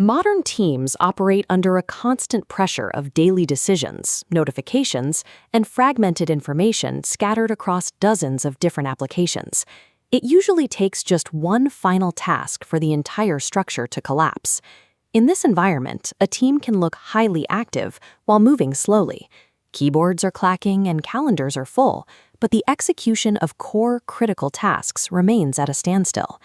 Modern teams operate under a constant pressure of daily decisions, notifications, and fragmented information scattered across dozens of different applications. It usually takes just one final task for the entire structure to collapse. In this environment, a team can look highly active while moving slowly. Keyboards are clacking and calendars are full, but the execution of core critical tasks remains at a standstill.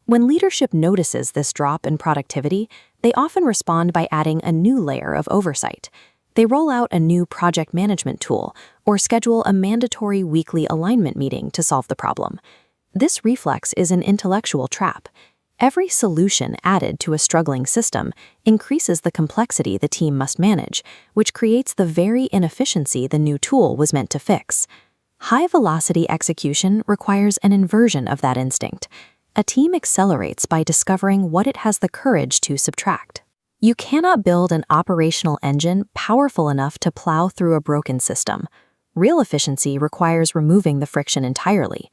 When leadership notices this drop in productivity, they often respond by adding a new layer of oversight. They roll out a new project management tool or schedule a mandatory weekly alignment meeting to solve the problem. This reflex is an intellectual trap. Every solution added to a struggling system increases the complexity the team must manage, which creates the very inefficiency the new tool was meant to fix. High-velocity execution requires an inversion of that instinct. A team accelerates by discovering what it has the courage to subtract. You cannot build an operational engine powerful enough to plow through a broken system. Real efficiency requires removing the friction entirely.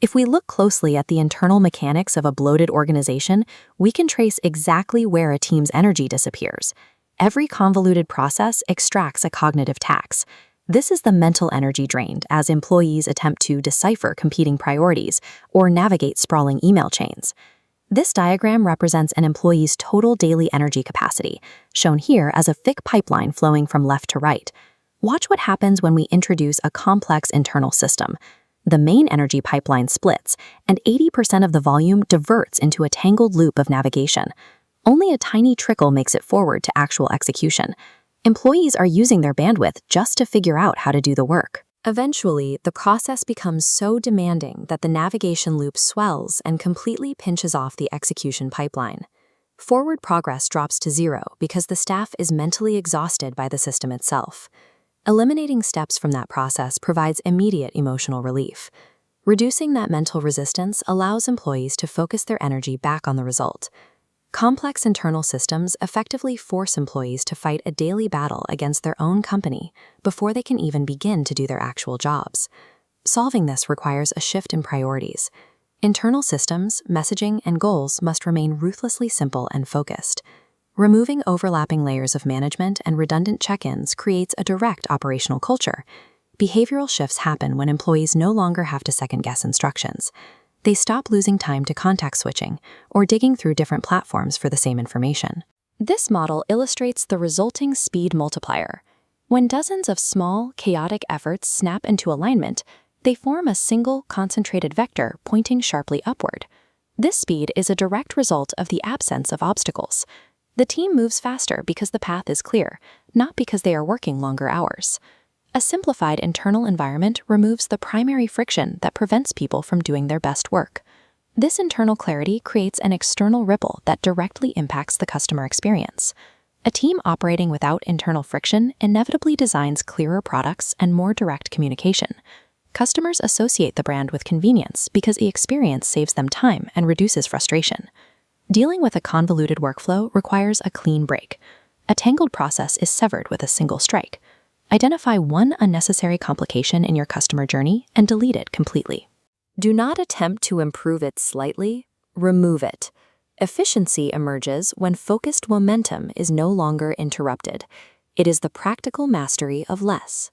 If we look closely at the internal mechanics of a bloated organization, we can trace exactly where a team's energy disappears. Every convoluted process extracts a cognitive tax. This is the mental energy drained as employees attempt to decipher competing priorities or navigate sprawling email chains. This diagram represents an employee's total daily energy capacity, shown here as a thick pipeline flowing from left to right. Watch what happens when we introduce a complex internal system. The main energy pipeline splits, and 80% of the volume diverts into a tangled loop of navigation. Only a tiny trickle makes it forward to actual execution. Employees are using their bandwidth just to figure out how to do the work. Eventually, the process becomes so demanding that the navigation loop swells and completely pinches off the execution pipeline. Forward progress drops to zero because the staff is mentally exhausted by the system itself. Eliminating steps from that process provides immediate emotional relief. Reducing that mental resistance allows employees to focus their energy back on the result. Complex internal systems effectively force employees to fight a daily battle against their own company before they can even begin to do their actual jobs. Solving this requires a shift in priorities. Internal systems, messaging, and goals must remain ruthlessly simple and focused. Removing overlapping layers of management and redundant check-ins creates a direct operational culture. Behavioral shifts happen when employees no longer have to second-guess instructions. They stop losing time to context switching or digging through different platforms for the same information. This model illustrates the resulting speed multiplier. When dozens of small, chaotic efforts snap into alignment, they form a single, concentrated vector pointing sharply upward. This speed is a direct result of the absence of obstacles. The team moves faster because the path is clear, not because they are working longer hours. A simplified internal environment removes the primary friction that prevents people from doing their best work. This internal clarity creates an external ripple that directly impacts the customer experience. A team operating without internal friction inevitably designs clearer products and more direct communication. Customers associate the brand with convenience because the experience saves them time and reduces frustration. Dealing with a convoluted workflow requires a clean break. A tangled process is severed with a single strike. Identify one unnecessary complication in your customer journey and delete it completely. Do not attempt to improve it slightly, remove it. Efficiency emerges when focused momentum is no longer interrupted. It is the practical mastery of less.